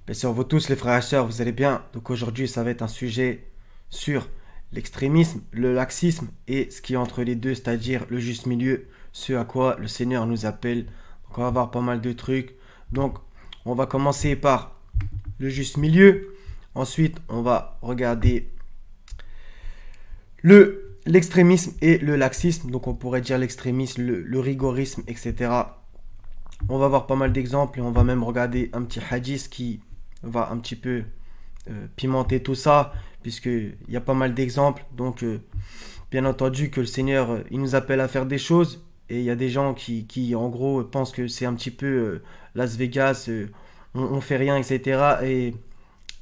Bien sûr, vous tous les frères et sœurs, vous allez bien. Donc aujourd'hui, ça va être un sujet sur l'extrémisme, le laxisme et ce qui est entre les deux, c'est-à-dire le juste milieu, ce à quoi le Seigneur nous appelle. Donc on va voir pas mal de trucs. Donc on va commencer par le juste milieu. Ensuite, on va regarder l'extrémisme et le laxisme. Donc on pourrait dire l'extrémisme, le rigorisme, etc. On va voir pas mal d'exemples et on va même regarder un petit hadith qui va un petit peu pimenter tout ça, puisqu'il y a pas mal d'exemples. Donc, bien entendu, que le Seigneur, il nous appelle à faire des choses. Et il y a des gens qui en gros, pensent que c'est un petit peu Las Vegas, on fait rien, etc. Et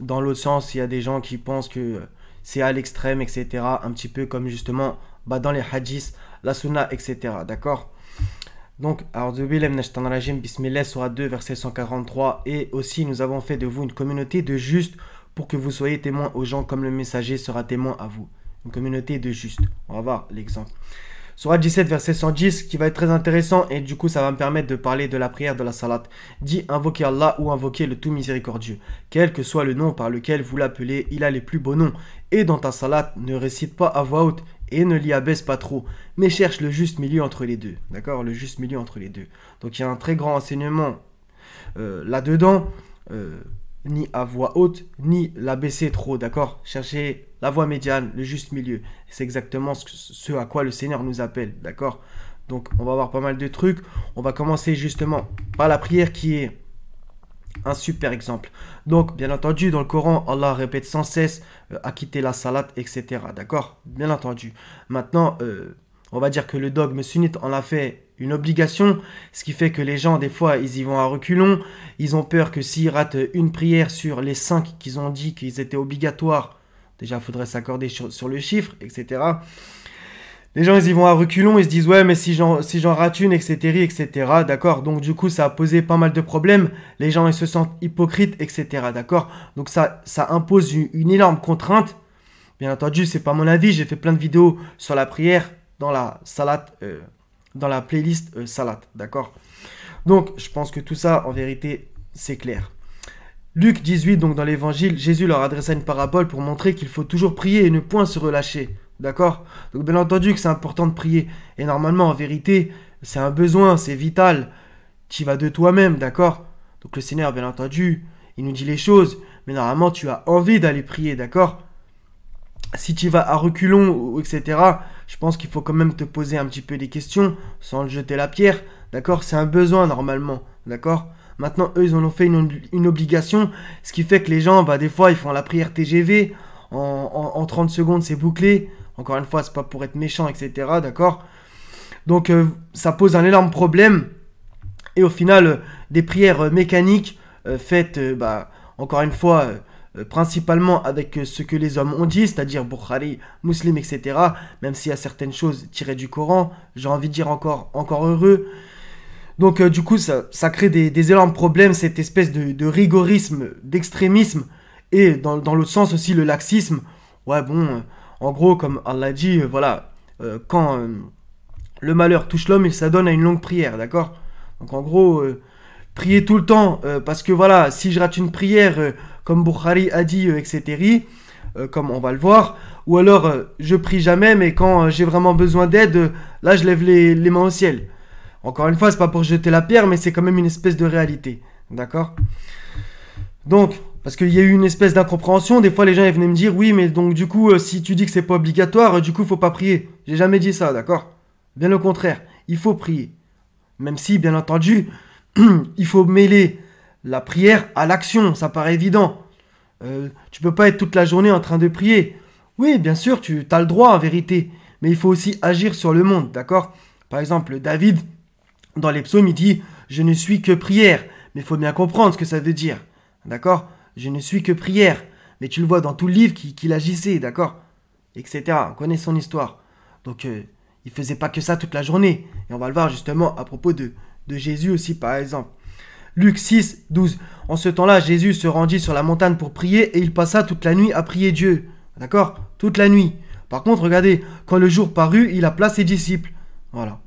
dans l'autre sens, il y a des gens qui pensent que c'est à l'extrême, etc. Un petit peu comme justement dans les hadiths, la sunna, etc. D'accord? Donc, Bismillah, Surah 2, verset 143. Et aussi, nous avons fait de vous une communauté de justes pour que vous soyez témoins aux gens comme le messager sera témoin à vous. Une communauté de justes. On va voir l'exemple. Surah 17, verset 110, qui va être très intéressant. Et du coup, ça va me permettre de parler de la prière de la salat. Dit invoquez Allah ou invoquez le tout miséricordieux. Quel que soit le nom par lequel vous l'appelez, il a les plus beaux noms. Et dans ta salat, ne récite pas à voix haute et ne l'y abaisse pas trop, mais cherche le juste milieu entre les deux. D'accord? Le juste milieu entre les deux. Donc il y a un très grand enseignement là-dedans. Ni à voix haute, ni la baisser trop, d'accord? Cherchez la voie médiane, le juste milieu. C'est exactement ce à quoi le Seigneur nous appelle, d'accord? Donc on va voir pas mal de trucs. On va commencer justement par la prière qui est un super exemple. Donc, bien entendu, dans le Coran, Allah répète sans cesse à quitter la salat, etc. D'accord? Bien entendu. Maintenant, on va dire que le dogme sunnite en a fait une obligation, ce qui fait que les gens, des fois, ils y vont à reculons. Ils ont peur que s'ils ratent une prière sur les 5 qu'ils ont dit qu'ils étaient obligatoires, déjà, il faudrait s'accorder sur le chiffre, etc. Les gens, ils y vont à reculons, ils se disent, ouais, mais si j'en rate une, etc., etc., d'accord? Donc, du coup, ça a posé pas mal de problèmes. Les gens, ils se sentent hypocrites, etc., d'accord? Donc, ça impose une énorme contrainte. Bien entendu, c'est pas mon avis. J'ai fait plein de vidéos sur la prière dans la salat, dans la playlist salat, d'accord? Donc, je pense que tout ça, en vérité, c'est clair. Luc 18, donc dans l'évangile, Jésus leur adressa une parabole pour montrer qu'il faut toujours prier et ne point se relâcher. D'accord? Donc bien entendu que c'est important de prier. Et normalement, en vérité, c'est un besoin, c'est vital. Tu vas de toi-même, d'accord? Donc le Seigneur, bien entendu, il nous dit les choses. Mais normalement, tu as envie d'aller prier, d'accord? Si tu vas à reculons, etc., je pense qu'il faut quand même te poser un petit peu des questions sans jeter la pierre, d'accord? C'est un besoin normalement, d'accord? Maintenant, eux, ils en ont fait une obligation, ce qui fait que les gens, des fois, ils font la prière TGV, en 30 secondes, c'est bouclé. Encore une fois, c'est pas pour être méchant, etc., d'accord? Donc, ça pose un énorme problème. Et au final, des prières mécaniques faites, encore une fois, principalement avec ce que les hommes ont dit, c'est-à-dire Bukhari, Muslim, etc., même s'il y a certaines choses tirées du Coran, j'ai envie de dire encore heureux. Donc du coup, ça crée des énormes problèmes, cette espèce de rigorisme, d'extrémisme, et dans l'autre sens aussi le laxisme. Ouais, bon, en gros, comme Allah dit, voilà, quand le malheur touche l'homme, il s'adonne à une longue prière, d'accord? Donc en gros, prier tout le temps, parce que voilà, si je rate une prière, comme Bukhari a dit, etc., comme on va le voir, ou alors je prie jamais, mais quand j'ai vraiment besoin d'aide, là je lève les mains au ciel. Encore une fois, c'est pas pour jeter la pierre, mais c'est quand même une espèce de réalité. D'accord? Donc, parce qu'il y a eu une espèce d'incompréhension, des fois les gens ils venaient me dire, oui, mais donc du coup, si tu dis que c'est pas obligatoire, du coup, faut pas prier. J'ai jamais dit ça, d'accord? Bien au contraire, il faut prier. Même si, bien entendu, il faut mêler la prière à l'action, ça paraît évident. Tu peux pas être toute la journée en train de prier. Oui, bien sûr, tu as le droit en vérité, mais il faut aussi agir sur le monde, d'accord? Par exemple, David, dans les psaumes, il dit « Je ne suis que prière ». Mais il faut bien comprendre ce que ça veut dire. D'accord? Je ne suis que prière. Mais tu le vois dans tout le livre qu'il agissait, d'accord? Etc. On connaît son histoire. Donc, il faisait pas que ça toute la journée. Et on va le voir justement à propos de Jésus aussi, par exemple. Luc 6, 12. En ce temps-là, Jésus se rendit sur la montagne pour prier et il passa toute la nuit à prier Dieu. D'accord? Toute la nuit. Par contre, regardez, quand le jour parut, il appela ses disciples. Voilà.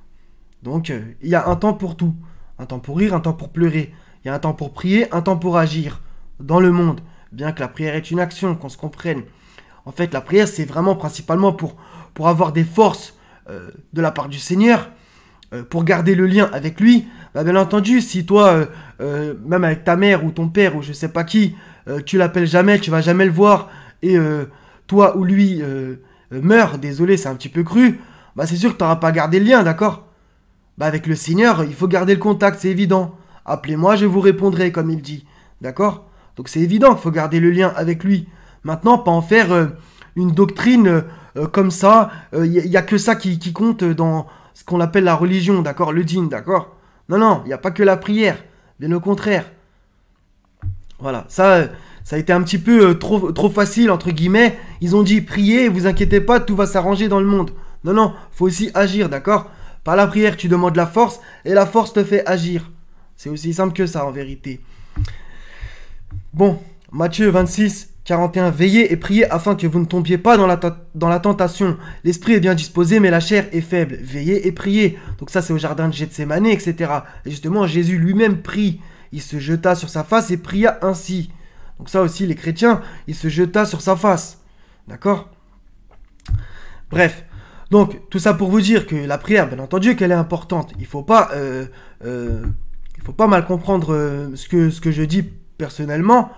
Donc, il y a un temps pour tout. Un temps pour rire, un temps pour pleurer. Il y a un temps pour prier, un temps pour agir. dans le monde. Bien que la prière est une action, qu'on se comprenne. En fait, la prière, c'est vraiment principalement pour avoir des forces de la part du Seigneur, pour garder le lien avec lui. Bah, bien entendu, si toi, même avec ta mère ou ton père ou je sais pas qui, tu l'appelles jamais, tu vas jamais le voir, et toi ou lui meurt, désolé, c'est un petit peu cru, bah c'est sûr que tu n'auras pas gardé le lien, d'accord? Bah avec le Seigneur, il faut garder le contact, c'est évident. Appelez-moi, je vous répondrai, comme il dit. D'accord? Donc c'est évident qu'il faut garder le lien avec lui. Maintenant, pas en faire une doctrine comme ça. Il n'y a que ça qui compte dans ce qu'on appelle la religion, d'accord? Le dîn, d'accord? Non, non, il n'y a pas que la prière. Bien au contraire. Voilà, ça a été un petit peu trop facile, entre guillemets. Ils ont dit, priez, vous inquiétez pas, tout va s'arranger dans le monde. Non, non, faut aussi agir, d'accord? Par la prière, tu demandes la force, et la force te fait agir. C'est aussi simple que ça, en vérité. Bon, Matthieu 26, 41. Veillez et priez afin que vous ne tombiez pas dans la tentation. L'esprit est bien disposé, mais la chair est faible. Veillez et priez. Donc ça, c'est au jardin de Gethsémani, etc. Et justement, Jésus lui-même prie. Il se jeta sur sa face et pria ainsi. Donc ça aussi, les chrétiens, il se jeta sur sa face. D'accord? Bref. Donc, tout ça pour vous dire que la prière, bien entendu, qu'elle est importante. Il ne faut pas mal comprendre ce que je dis personnellement.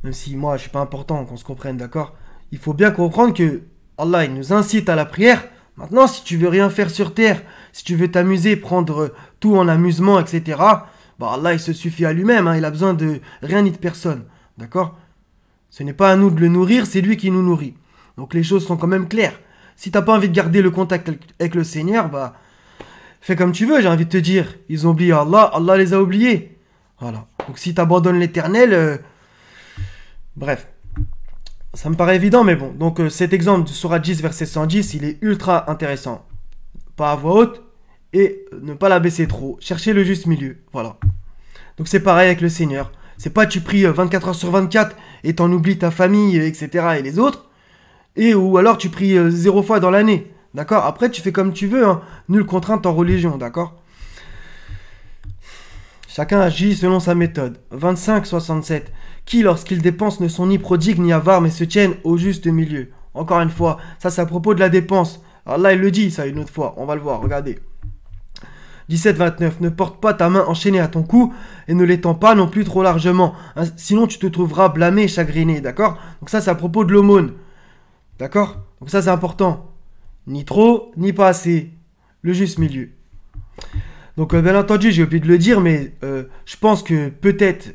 Même si moi, je ne suis pas important qu'on se comprenne, d'accord? Il faut bien comprendre que Allah, il nous incite à la prière. Maintenant, si tu veux rien faire sur terre, si tu veux t'amuser, prendre tout en amusement, etc., bah Allah, il se suffit à lui-même. Hein, il a besoin de rien ni de personne. D'accord? Ce n'est pas à nous de le nourrir, c'est lui qui nous nourrit. Donc, les choses sont quand même claires. Si t'as pas envie de garder le contact avec le Seigneur, bah, fais comme tu veux, j'ai envie de te dire. Ils ont oublié Allah, Allah les a oubliés. Voilà. Donc si t'abandonnes l'éternel, bref. Ça me paraît évident, mais bon. Donc cet exemple de Sourate 10, verset 110, il est ultra intéressant. Pas à voix haute et ne pas la baisser trop. Cherchez le juste milieu. Voilà. Donc c'est pareil avec le Seigneur. C'est pas tu pries 24 heures sur 24 et t'en oublies ta famille, etc. et les autres. Ou alors tu pries 0 fois dans l'année, d'accord? Après tu fais comme tu veux, hein. Nulle contrainte en religion, d'accord? Chacun agit selon sa méthode. 25-67. Qui lorsqu'ils dépensent ne sont ni prodigues ni avares mais se tiennent au juste milieu. Encore une fois, ça c'est à propos de la dépense. Alors là il le dit ça une autre fois, on va le voir, regardez. 17-29. Ne porte pas ta main enchaînée à ton cou et ne l'étends pas non plus trop largement. Hein, sinon tu te trouveras blâmé et chagriné, d'accord? Donc ça c'est à propos de l'aumône. D'accord? Donc ça c'est important. Ni trop, ni pas assez. Le juste milieu. Donc bien entendu, j'ai oublié de le dire, mais je pense que peut-être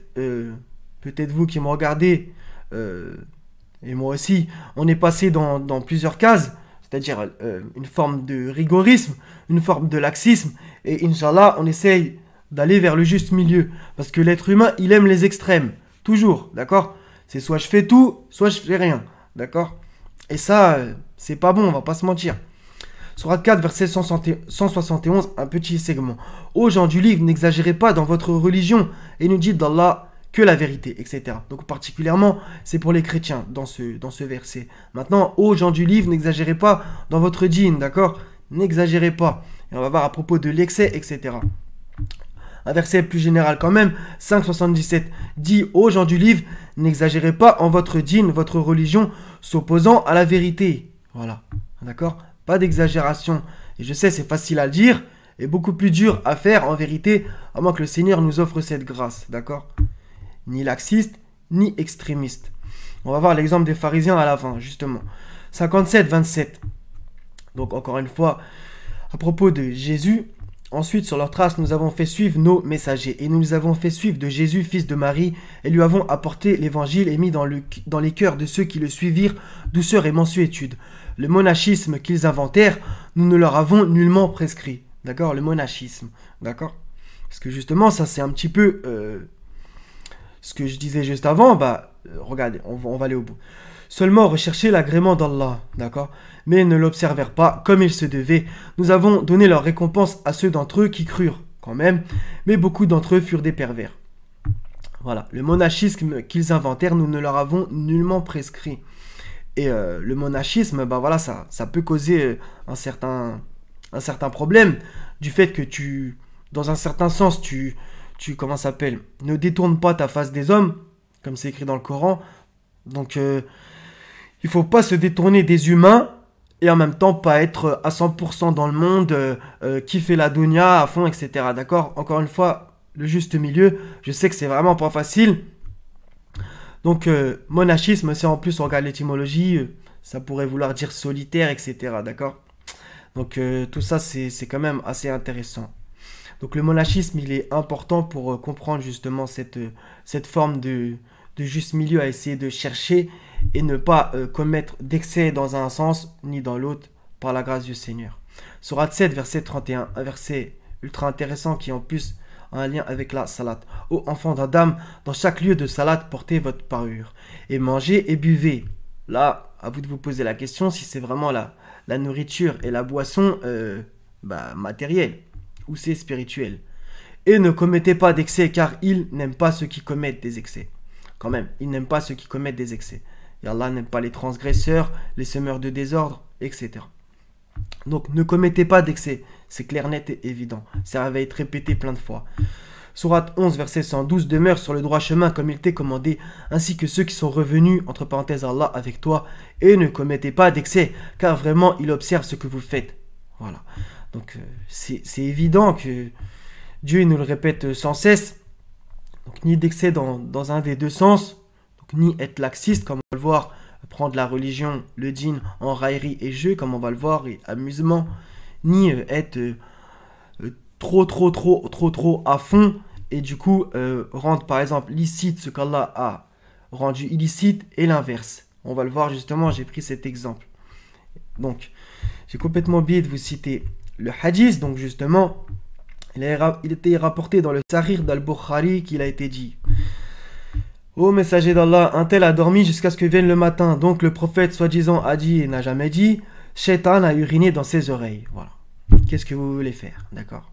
vous qui me regardez, et moi aussi, on est passé dans plusieurs cases, c'est-à-dire une forme de rigorisme, une forme de laxisme, et Inch'Allah, on essaye d'aller vers le juste milieu. Parce que l'être humain, il aime les extrêmes. Toujours, d'accord? C'est soit je fais tout, soit je fais rien. D'accord? Et ça, c'est pas bon, on va pas se mentir. Sourate 4, verset 171, un petit segment. Ô gens du livre, n'exagérez pas dans votre religion et ne dites d'Allah que la vérité, etc. Donc particulièrement, c'est pour les chrétiens dans ce verset. Maintenant, ô gens du livre, n'exagérez pas dans votre dîn, d'accord? N'exagérez pas. Et on va voir à propos de l'excès, etc. Un verset plus général quand même, 5,77 dit aux gens du livre, n'exagérez pas en votre dîn, votre religion, s'opposant à la vérité. Voilà, d'accord? Pas d'exagération. Et je sais, c'est facile à le dire, et beaucoup plus dur à faire en vérité, à moins que le Seigneur nous offre cette grâce, d'accord? Ni laxiste, ni extrémiste. On va voir l'exemple des pharisiens à la fin, justement. 57-27. Donc encore une fois, à propos de Jésus, ensuite, sur leurs traces, nous avons fait suivre nos messagers, et nous les avons fait suivre de Jésus, fils de Marie, et lui avons apporté l'évangile et mis dans les cœurs de ceux qui le suivirent douceur et mansuétude. Le monachisme qu'ils inventèrent, nous ne leur avons nullement prescrit. D'accord? Le monachisme. D'accord? Parce que justement, ça c'est un petit peu ce que je disais juste avant. Regardez, on va aller au bout. Seulement rechercher l'agrément d'Allah. D'accord? Mais ne l'observèrent pas comme il se devait. Nous avons donné leur récompense à ceux d'entre eux qui crurent quand même. Mais beaucoup d'entre eux furent des pervers. Voilà. Le monachisme qu'ils inventèrent, nous ne leur avons nullement prescrit. Et le monachisme, voilà, ça peut causer un certain problème du fait que dans un certain sens, comment ça s'appelle, ne détourne pas ta face des hommes, comme c'est écrit dans le Coran. Donc, il faut pas se détourner des humains et en même temps pas être à 100% dans le monde, kiffer la dunya à fond, etc. D'accord? Encore une fois, le juste milieu, je sais que c'est vraiment pas facile. Donc, monachisme, c'est en plus, on regarde l'étymologie, ça pourrait vouloir dire solitaire, etc. D'accord? Donc, tout ça, c'est quand même assez intéressant. Donc, le monachisme, il est important pour comprendre justement cette forme de juste milieu à essayer de chercher et ne pas commettre d'excès dans un sens ni dans l'autre par la grâce du Seigneur. Sourate 7, verset 31, un verset ultra intéressant qui en plus a un lien avec la salat. Ô enfants d'Adam, dans chaque lieu de salat, portez votre parure et mangez et buvez. Là, à vous de vous poser la question si c'est vraiment la nourriture et la boisson matérielle ou c'est spirituel. Et ne commettez pas d'excès car il n'aime pas ceux qui commettent des excès. Quand même, il n'aime pas ceux qui commettent des excès. Et Allah n'aime pas les transgresseurs, les semeurs de désordre, etc. Donc ne commettez pas d'excès. C'est clair, net et évident. Ça va être répété plein de fois. Sourate 11, verset 112, demeure sur le droit chemin comme il t'est commandé, ainsi que ceux qui sont revenus, entre parenthèses, Allah avec toi, et ne commettez pas d'excès, car vraiment il observe ce que vous faites. Voilà. Donc c'est évident que Dieu nous le répète sans cesse. Donc ni d'excès dans un des deux sens, donc, ni être laxiste, comme on va le voir, prendre la religion, le djinn en raillerie et jeu, comme on va le voir, et amusement, ni être trop à fond, et du coup rendre par exemple licite ce qu'Allah a rendu illicite, et l'inverse. On va le voir justement, j'ai pris cet exemple. Donc, j'ai complètement oublié de vous citer le hadith, donc justement, il était rapporté dans le Sahih d'Al-Bukhari qu'il a été dit: ô messager d'Allah, un tel a dormi jusqu'à ce que vienne le matin. Donc le prophète soi-disant a dit et n'a jamais dit: Shaitan a uriné dans ses oreilles. Voilà. Qu'est-ce que vous voulez faire? D'accord.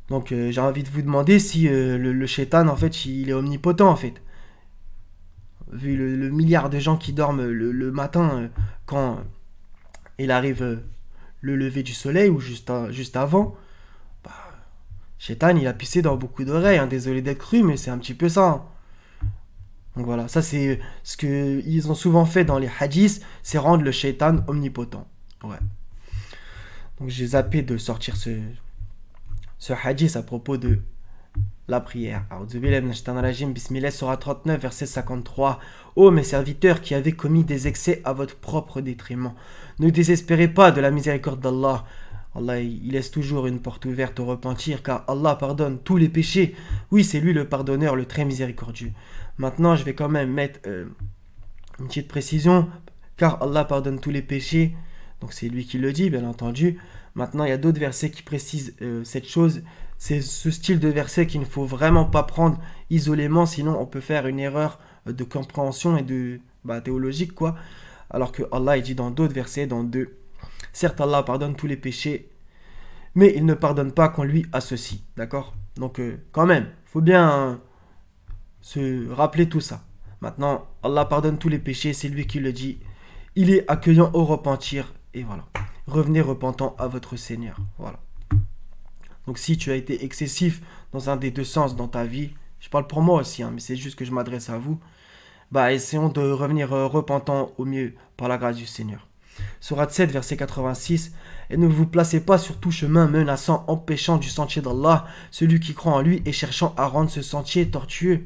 Donc j'ai envie de vous demander si le Shaitan, en fait, il est omnipotent, en fait. Vu le milliard de gens qui dorment le matin quand il arrive le lever du soleil ou juste avant, Shaitan, il a pissé dans beaucoup d'oreilles, hein. Désolé d'être cru, mais c'est un petit peu ça, hein. Donc voilà, ça c'est ce qu'ils ont souvent fait dans les hadiths, c'est rendre le Shaitan omnipotent. Ouais. Donc j'ai zappé de sortir ce hadith à propos de la prière. Bismillah, Surah 39, verset 53. Ô mes serviteurs qui avez commis des excès à votre propre détriment, ne désespérez pas de la miséricorde d'Allah. Allah, il laisse toujours une porte ouverte au repentir, car Allah pardonne tous les péchés. Oui, c'est lui le pardonneur, le très miséricordieux. Maintenant, je vais quand même mettre une petite précision, car Allah pardonne tous les péchés. Donc c'est lui qui le dit, bien entendu. Maintenant, il y a d'autres versets qui précisent cette chose. C'est ce style de verset qu'il ne faut vraiment pas prendre isolément, sinon on peut faire une erreur de compréhension et de théologique, quoi. Alors que Allah, il dit dans d'autres versets, dans deux: certes, Allah pardonne tous les péchés, mais il ne pardonne pas qu'on lui associe. D'accord? Donc, quand même, il faut bien se rappeler tout ça. Maintenant, Allah pardonne tous les péchés, c'est lui qui le dit. Il est accueillant au repentir. Et voilà. Revenez repentant à votre Seigneur. Voilà. Donc, si tu as été excessif dans un des deux sens dans ta vie, je parle pour moi aussi, hein, mais c'est juste que je m'adresse à vous, essayons de revenir repentant au mieux par la grâce du Seigneur. Sourate 7, verset 86. Et ne vous placez pas sur tout chemin menaçant, empêchant du sentier d'Allah celui qui croit en lui et cherchant à rendre ce sentier tortueux.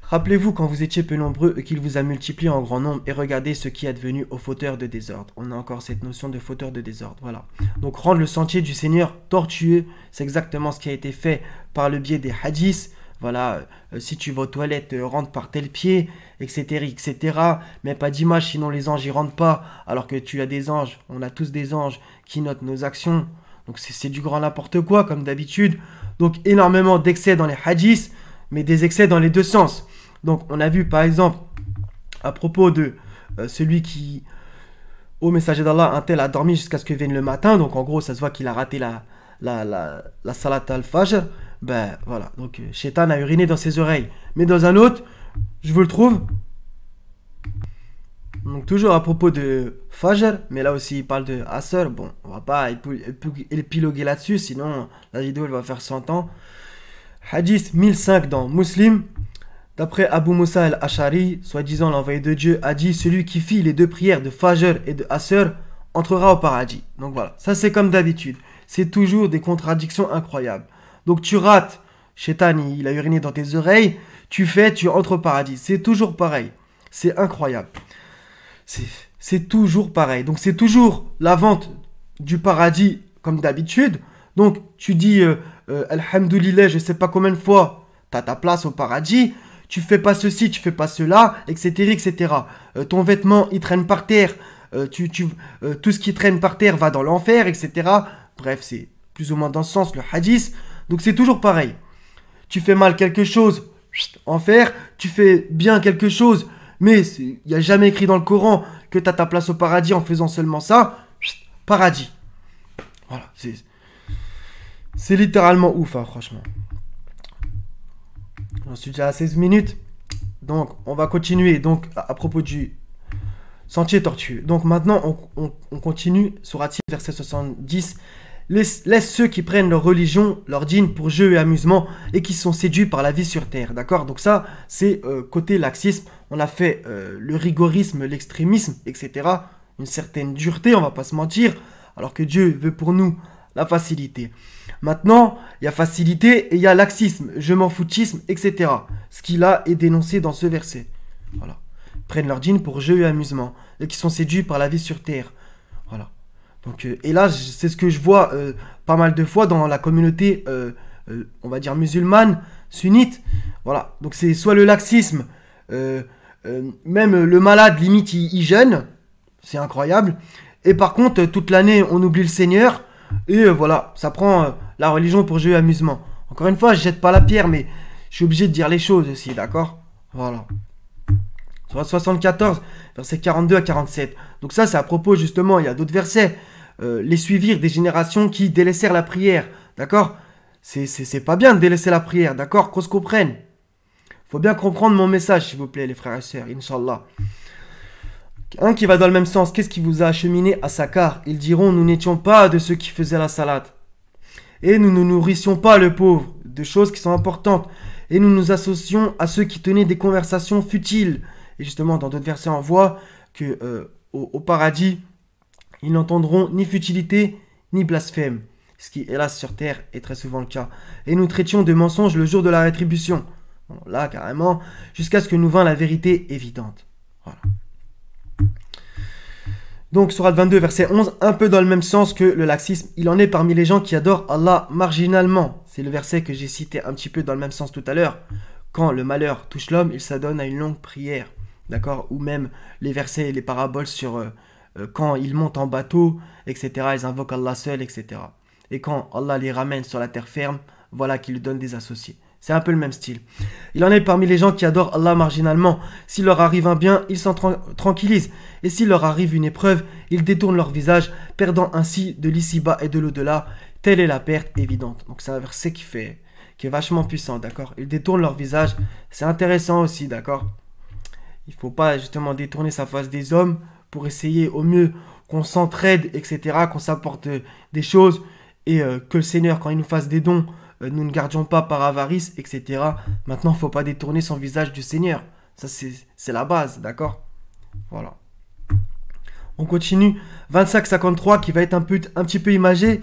Rappelez-vous quand vous étiez peu nombreux et qu'il vous a multiplié en grand nombre, et regardez ce qui est advenu aux fauteurs de désordre. On a encore cette notion de fauteur de désordre. Voilà. Donc rendre le sentier du Seigneur tortueux, c'est exactement ce qui a été fait par le biais des hadiths. Voilà, si tu vas aux toilettes, rentre par tel pied, etc., etc. Mais pas d'image, sinon les anges y rentrent pas. Alors que tu as des anges, on a tous des anges qui notent nos actions. Donc c'est du grand n'importe quoi, comme d'habitude. Donc énormément d'excès dans les hadiths, mais des excès dans les deux sens. Donc on a vu par exemple, à propos de celui qui, au messager d'Allah, un tel a dormi jusqu'à ce que vienne le matin. Donc en gros, ça se voit qu'il a raté la salat al-fajr. Voilà, donc Shaitan a uriné dans ses oreilles. Mais dans un autre, je vous le trouve. Donc toujours à propos de Fajr, mais là aussi il parle de Asr. Bon, on va pas épiloguer là-dessus, sinon la vidéo elle va faire 100 ans. Hadith 1005 dans Muslim. D'après Abu Musa al-Ash'ari, soi-disant l'envoyé de Dieu, a dit: celui qui fit les deux prières de Fajr et de Asr entrera au paradis. Donc voilà, ça c'est comme d'habitude. C'est toujours des contradictions incroyables. Donc tu rates, Shaitan, il a uriné dans tes oreilles, tu entres au paradis. C'est toujours pareil. C'est incroyable. C'est toujours pareil. Donc c'est toujours la vente du paradis comme d'habitude. Donc tu dis Alhamdoulilah, je sais pas combien de fois, tu as ta place au paradis. Tu fais pas ceci, tu fais pas cela, etc. etc. Ton vêtement, il traîne par terre. Tout ce qui traîne par terre va dans l'enfer, etc. Bref, c'est plus ou moins dans ce sens le hadith. Donc c'est toujours pareil. Tu fais mal quelque chose, enfer. Tu fais bien quelque chose, mais il n'y a jamais écrit dans le Coran que tu as ta place au paradis en faisant seulement ça. Paradis. Voilà, c'est littéralement ouf, hein, franchement. J'en suis déjà à 16 minutes. Donc, on va continuer. Donc, à propos du sentier tortueux. Donc, maintenant, on continue. Sourate 6, verset 70. Laisse ceux qui prennent leur religion, leur dîne pour jeu et amusement et qui sont séduits par la vie sur terre. D'accord? Donc, ça, c'est côté laxisme. On a fait le rigorisme, l'extrémisme, etc. Une certaine dureté, on va pas se mentir. Alors que Dieu veut pour nous la facilité. Maintenant, il y a facilité et il y a laxisme, je m'en foutisme, etc. Ce qui là est dénoncé dans ce verset. Voilà. Ils prennent leur dîne pour jeu et amusement et qui sont séduits par la vie sur terre. Voilà. Donc, et là, c'est ce que je vois pas mal de fois dans la communauté, on va dire musulmane, sunnite. Voilà. Donc c'est soit le laxisme, même le malade, limite, il jeûne. C'est incroyable. Et par contre, toute l'année, on oublie le Seigneur. Et voilà, ça prend la religion pour jeu et amusement. Encore une fois, je jette pas la pierre, mais je suis obligé de dire les choses aussi, d'accord? Voilà. Sur 74, versets 42 à 47. Donc ça, c'est à propos, justement, il y a d'autres versets. Les suivirent des générations qui délaissèrent la prière, d'accord? C'est pas bien de délaisser la prière, d'accord? Qu'on se comprenne. Faut bien comprendre mon message, s'il vous plaît, les frères et sœurs, Inch'Allah. Un qui va dans le même sens, qu'est-ce qui vous a acheminé à Sakar? Ils diront: nous n'étions pas de ceux qui faisaient la salade. Et nous ne nourrissions pas le pauvre, de choses qui sont importantes. Et nous nous associons à ceux qui tenaient des conversations futiles. Et justement, dans d'autres versets, on voit que au paradis, ils n'entendront ni futilité, ni blasphème. Ce qui, hélas, sur terre, est très souvent le cas. Et nous traitions de mensonges le jour de la rétribution. Bon, là, carrément, jusqu'à ce que nous vînt la vérité évidente. Voilà. Donc, sourate 22, verset 11, un peu dans le même sens que le laxisme. Il en est parmi les gens qui adorent Allah marginalement. C'est le verset que j'ai cité un petit peu dans le même sens tout à l'heure. Quand le malheur touche l'homme, il s'adonne à une longue prière. D'accord? Ou même les versets, les paraboles sur quand ils montent en bateau, etc. Ils invoquent Allah seul, etc. Et quand Allah les ramène sur la terre ferme, voilà qu'il lui donne des associés. C'est un peu le même style. Il en est parmi les gens qui adorent Allah marginalement. S'il leur arrive un bien, ils s'en tranquillisent. Et s'il leur arrive une épreuve, ils détournent leur visage, perdant ainsi de l'ici-bas et de l'au-delà. Telle est la perte évidente. Donc c'est un verset qui est vachement puissant, d'accord? Ils détournent leur visage. C'est intéressant aussi, d'accord? Il ne faut pas justement détourner sa face des hommes pour essayer au mieux qu'on s'entraide, etc., qu'on s'apporte des choses et que le Seigneur, quand il nous fasse des dons, nous ne gardions pas par avarice, etc. Maintenant, il ne faut pas détourner son visage du Seigneur. Ça, c'est la base, d'accord? Voilà. On continue. 25-53 qui va être un petit peu imagé.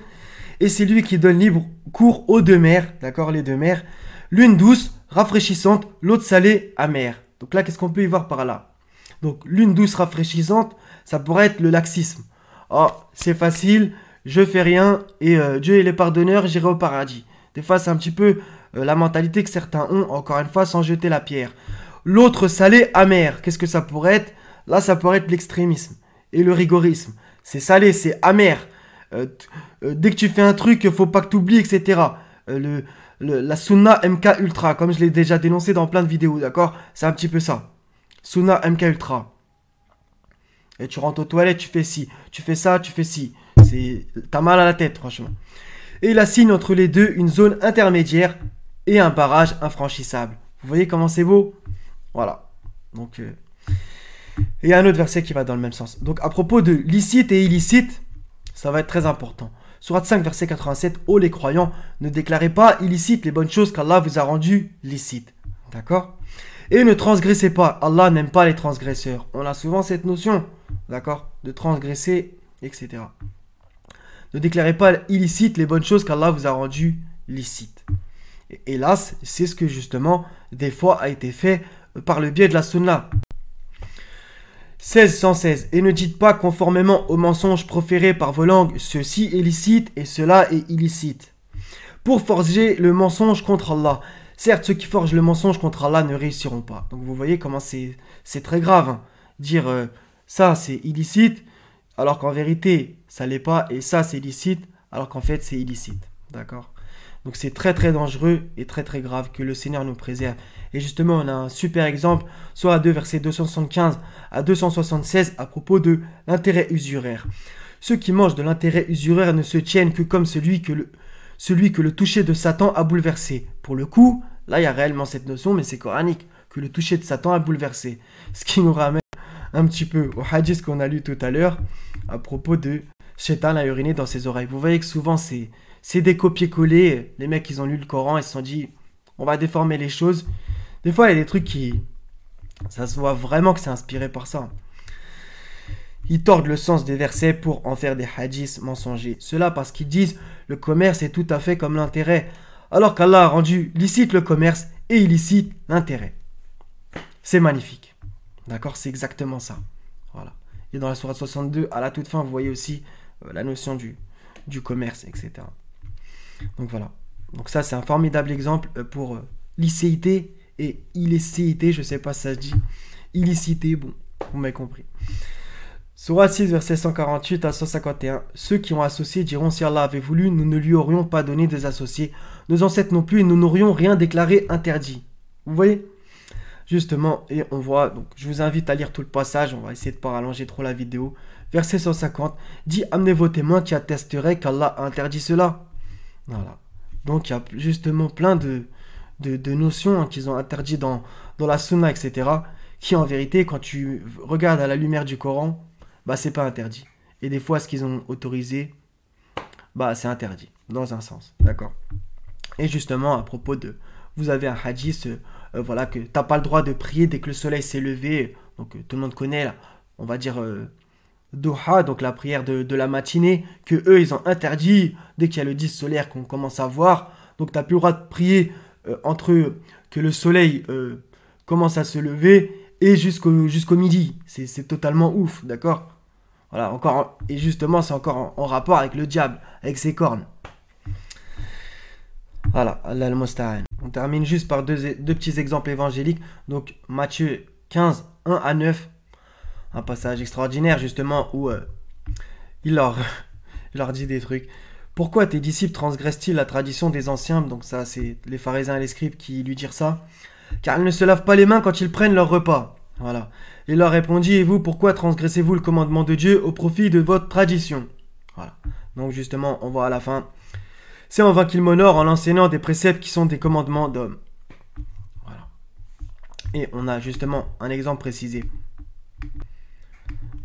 Et c'est lui qui donne libre cours aux deux mers, d'accord? Les deux mers. L'une douce, rafraîchissante, l'autre salée, amère. Donc là, qu'est-ce qu'on peut y voir par là? Donc, l'une douce, rafraîchissante, ça pourrait être le laxisme. Oh, c'est facile, je fais rien et Dieu est le pardonneur, j'irai au paradis. Des fois, c'est un petit peu la mentalité que certains ont, encore une fois, sans jeter la pierre. L'autre salé, amer. Qu'est-ce que ça pourrait être? Là, ça pourrait être l'extrémisme et le rigorisme. C'est salé, c'est amer. Dès que tu fais un truc, il ne faut pas que tu oublies, etc. La sunna MK Ultra, comme je l'ai déjà dénoncé dans plein de vidéos, d'accord? C'est un petit peu ça. Sunna MK Ultra. Et tu rentres aux toilettes, tu fais ci. Tu fais ça, tu fais ci. T'as mal à la tête, franchement. Et il assigne entre les deux une zone intermédiaire et un barrage infranchissable. Vous voyez comment c'est beau? Voilà. Donc, et il y a un autre verset qui va dans le même sens. Donc, à propos de licite et illicite, ça va être très important. Sourate 5, verset 87. Ô les croyants, ne déclarez pas illicite les bonnes choses qu'Allah vous a rendues licites. D'accord? Et ne transgressez pas. Allah n'aime pas les transgresseurs. On a souvent cette notion, d'accord? De transgresser, etc. Ne déclarez pas illicite les bonnes choses qu'Allah vous a rendues licites. Et hélas, c'est ce que justement, des fois, a été fait par le biais de la sunna. 1616. Et ne dites pas conformément aux mensonges proférés par vos langues, ceci est licite et cela est illicite. Pour forger le mensonge contre Allah. Certes, ceux qui forgent le mensonge contre Allah ne réussiront pas. Donc vous voyez comment c'est très grave. Hein. Dire ça c'est illicite, alors qu'en vérité ça l'est pas, et ça c'est licite, alors qu'en fait c'est illicite. D'accord? Donc c'est très très dangereux et très très grave, que le Seigneur nous préserve. Et justement on a un super exemple, Sourate 2 versets 275 à 276 à propos de l'intérêt usuraire. Ceux qui mangent de l'intérêt usuraire ne se tiennent que comme celui que le toucher de Satan a bouleversé. Pour le coup, là il y a réellement cette notion, mais c'est coranique, que le toucher de Satan a bouleversé. Ce qui nous ramène un petit peu au hadith qu'on a lu tout à l'heure, à propos de Shaitan a uriné dans ses oreilles. Vous voyez que souvent c'est des copier-coller. Les mecs ils ont lu le Coran, ils se sont dit on va déformer les choses. Des fois il y a des trucs qui... ça se voit vraiment que c'est inspiré par ça. Ils tordent le sens des versets pour en faire des hadiths mensongers. Cela parce qu'ils disent le commerce est tout à fait comme l'intérêt, alors qu'Allah a rendu licite le commerce et illicite l'intérêt. C'est magnifique. D'accord? C'est exactement ça. Voilà. Et dans la sourate 62, à la toute fin, vous voyez aussi la notion du commerce, etc. Donc voilà. Donc ça, c'est un formidable exemple pour licéité et illicéité. Je ne sais pas si ça se dit. Illicité, bon, vous m'avez compris. Sourate 6, verset 148 à 151. Ceux qui ont associé diront si Allah avait voulu, nous ne lui aurions pas donné des associés. Nos ancêtres non plus, et nous n'aurions rien déclaré interdit. Vous voyez? Justement, et on voit, donc je vous invite à lire tout le passage, on va essayer de ne pas rallonger trop la vidéo. Verset 150, dit amenez vos témoins qui attesteraient qu'Allah a interdit cela. Voilà. Donc il y a justement plein de notions qu'ils ont interdites dans la sunna, etc. Qui en vérité, quand tu regardes à la lumière du Coran, bah c'est pas interdit. Et des fois, ce qu'ils ont autorisé, bah c'est interdit, dans un sens, d'accord? Et justement, à propos de... Vous avez un hadith, voilà, que t'as pas le droit de prier dès que le soleil s'est levé. Donc tout le monde connaît, là, on va dire, Doha, donc la prière de la matinée, que eux, ils ont interdit dès qu'il y a le disque solaire qu'on commence à voir. Donc t'as plus le droit de prier entre que le soleil commence à se lever et jusqu'au midi. C'est totalement ouf, d'accord? Voilà, encore, et justement, c'est encore en rapport avec le diable, avec ses cornes. Voilà, Allah al-Musta'an. On termine juste par deux petits exemples évangéliques. Donc, Matthieu 15, 1 à 9. Un passage extraordinaire, justement, où il leur dit des trucs. Pourquoi tes disciples transgressent-ils la tradition des anciens? Donc ça, c'est les pharisiens et les scribes qui lui dirent ça. Car ils ne se lavent pas les mains quand ils prennent leur repas. Voilà. Il leur répondit, et vous, pourquoi transgressez-vous le commandement de Dieu au profit de votre tradition? Voilà. Donc justement, on voit à la fin, c'est en vain qu'ils m'honorent en l'enseignant des préceptes qui sont des commandements d'hommes. Voilà. Et on a justement un exemple précisé.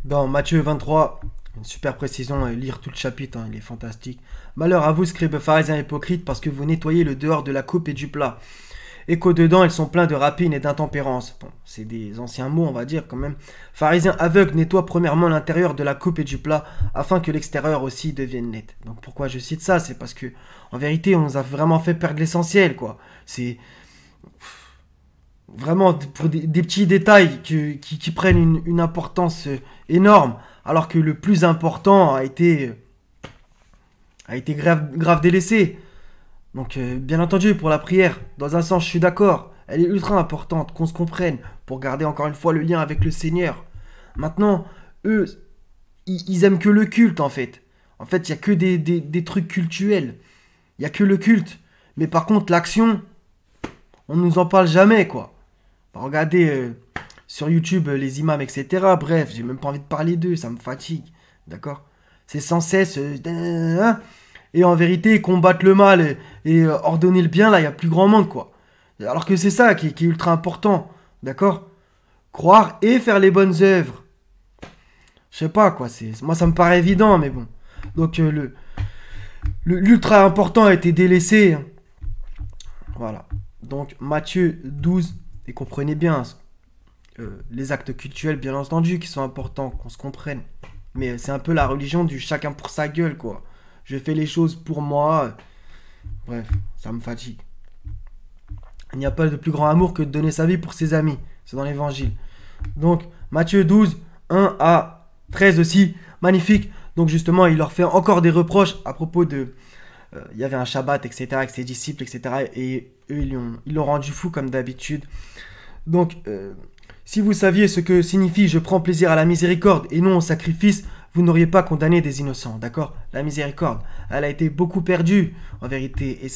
Dans Matthieu 23, une super précision, lire tout le chapitre, hein, il est fantastique. Malheur à vous, scribes pharisiens hypocrites, parce que vous nettoyez le dehors de la coupe et du plat. Et qu'au-dedans, ils sont pleins de rapine et d'intempérance. Bon, c'est des anciens mots, on va dire, quand même. Pharisiens aveugles nettoient premièrement l'intérieur de la coupe et du plat, afin que l'extérieur aussi devienne net. Donc pourquoi je cite ça? C'est parce que, en vérité, on nous a vraiment fait perdre l'essentiel, quoi. C'est vraiment pour des petits détails qui prennent une importance énorme, alors que le plus important a été grave délaissé. Donc, bien entendu, pour la prière, dans un sens, je suis d'accord. Elle est ultra importante, qu'on se comprenne, pour garder encore une fois le lien avec le Seigneur. Maintenant, eux, ils aiment que le culte, en fait. En fait, il n'y a que des trucs cultuels. Il n'y a que le culte. Mais par contre, l'action, on ne nous en parle jamais, quoi. Regardez sur YouTube les imams, etc. Bref, j'ai même pas envie de parler d'eux, ça me fatigue. D'accord? C'est sans cesse... et en vérité, combattre le mal et ordonner le bien, là, il y a plus grand monde, quoi. Alors que c'est ça qui est ultra important, d'accord? Croire et faire les bonnes œuvres. Je sais pas, quoi, moi ça me paraît évident, mais bon. Donc, l'ultra important a été délaissé. Voilà. Donc Matthieu 12, et comprenez bien les actes cultuels, bien entendu, qui sont importants, qu'on se comprenne. Mais c'est un peu la religion du chacun pour sa gueule, quoi. Je fais les choses pour moi. Bref, ça me fatigue. Il n'y a pas de plus grand amour que de donner sa vie pour ses amis. C'est dans l'évangile. Donc, Matthieu 12, 1 à 13 aussi. Magnifique. Donc, justement, il leur fait encore des reproches à propos de... il y avait un Shabbat, etc., avec ses disciples, etc. Et eux, ils l'ont rendu fou comme d'habitude. Donc, si vous saviez ce que signifie je prends plaisir à la miséricorde et non au sacrifice, vous n'auriez pas condamné des innocents, d'accord? La miséricorde, elle a été beaucoup perdue, en vérité. Et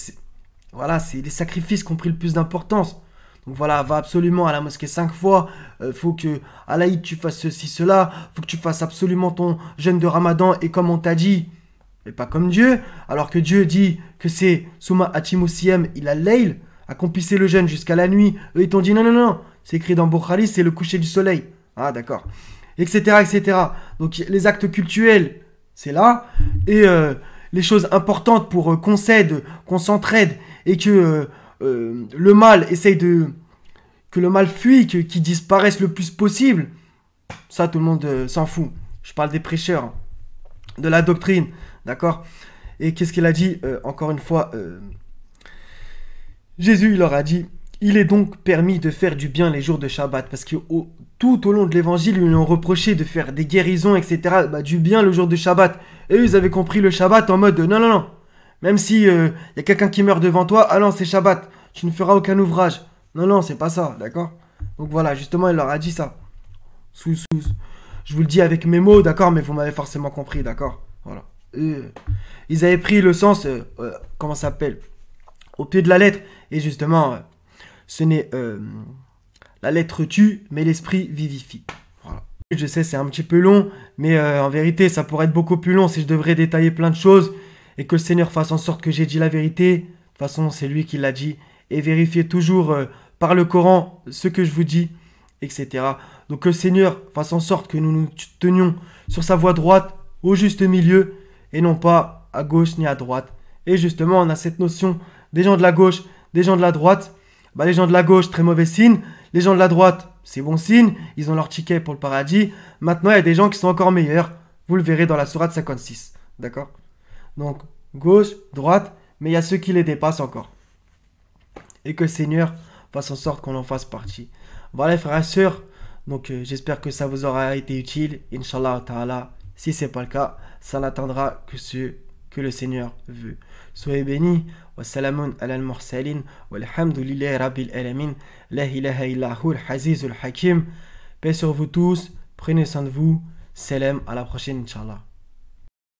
voilà, c'est les sacrifices qui ont pris le plus d'importance. Donc voilà, va absolument à la mosquée 5 fois. Faut que à l'Aïd tu fasses ceci, cela. Faut que tu fasses absolument ton jeûne de Ramadan. Et comme on t'a dit, mais pas comme Dieu. Alors que Dieu dit que c'est Summa Atimusiem il a Leil. Accomplissez le jeûne jusqu'à la nuit. Eux ils t'ont dit non, non, non. C'est écrit dans Bukhari, c'est le coucher du soleil. Ah d'accord. Etc. etc. Donc les actes cultuels, c'est là. Et les choses importantes pour qu'on s'aide, qu'on s'entraide. Et que le mal essaye de... que le mal fuit, qu'il disparaisse le plus possible. Ça, tout le monde s'en fout. Je parle des prêcheurs, de la doctrine, d'accord? Et qu'est-ce qu'il a dit? Encore une fois, Jésus, il leur a dit, il est donc permis de faire du bien les jours de Shabbat. Parce que tout au long de l'évangile, ils lui ont reproché de faire des guérisons, etc. Bah, du bien le jour de Shabbat. Et eux, ils avaient compris le Shabbat en mode, non, non, non. Même si y a quelqu'un qui meurt devant toi, ah non, c'est Shabbat, tu ne feras aucun ouvrage. Non, non, c'est pas ça, d'accord? Donc voilà, justement, il leur a dit ça. Je vous le dis avec mes mots, d'accord? Mais vous m'avez forcément compris, d'accord? Voilà. Ils avaient pris le sens, comment ça s'appelle? Au pied de la lettre. Et justement, ce n'est... la lettre tue, mais l'esprit vivifie. Voilà. Je sais, c'est un petit peu long, mais en vérité, ça pourrait être beaucoup plus long si je devrais détailler plein de choses. Et que le Seigneur fasse en sorte que j'ai dit la vérité. De toute façon, c'est lui qui l'a dit. Et vérifiez toujours par le Coran ce que je vous dis, etc. Donc que le Seigneur fasse en sorte que nous nous tenions sur sa voie droite, au juste milieu, et non pas à gauche ni à droite. Et justement, on a cette notion des gens de la gauche, des gens de la droite. Bah, les gens de la gauche, très mauvais signe. Les gens de la droite, c'est bon signe. Ils ont leur ticket pour le paradis. Maintenant, il y a des gens qui sont encore meilleurs. Vous le verrez dans la sourate 56. D'accord? Donc, gauche, droite, mais il y a ceux qui les dépassent encore. Et que le Seigneur fasse en sorte qu'on en fasse partie. Voilà, frères et sœurs. Donc, j'espère que ça vous aura été utile. Inch'Allah ta'ala. Si ce n'est pas le cas, ça n'atteindra que ce que le Seigneur veut. Soyez bénis. Wassalamun ala al-mursalin. Walhamdulillahi rabbil alamin. La ilaha illahu al-hazizul hakim. Paix sur vous tous. Prenez soin de vous. Salam. À la prochaine, Inch'Allah.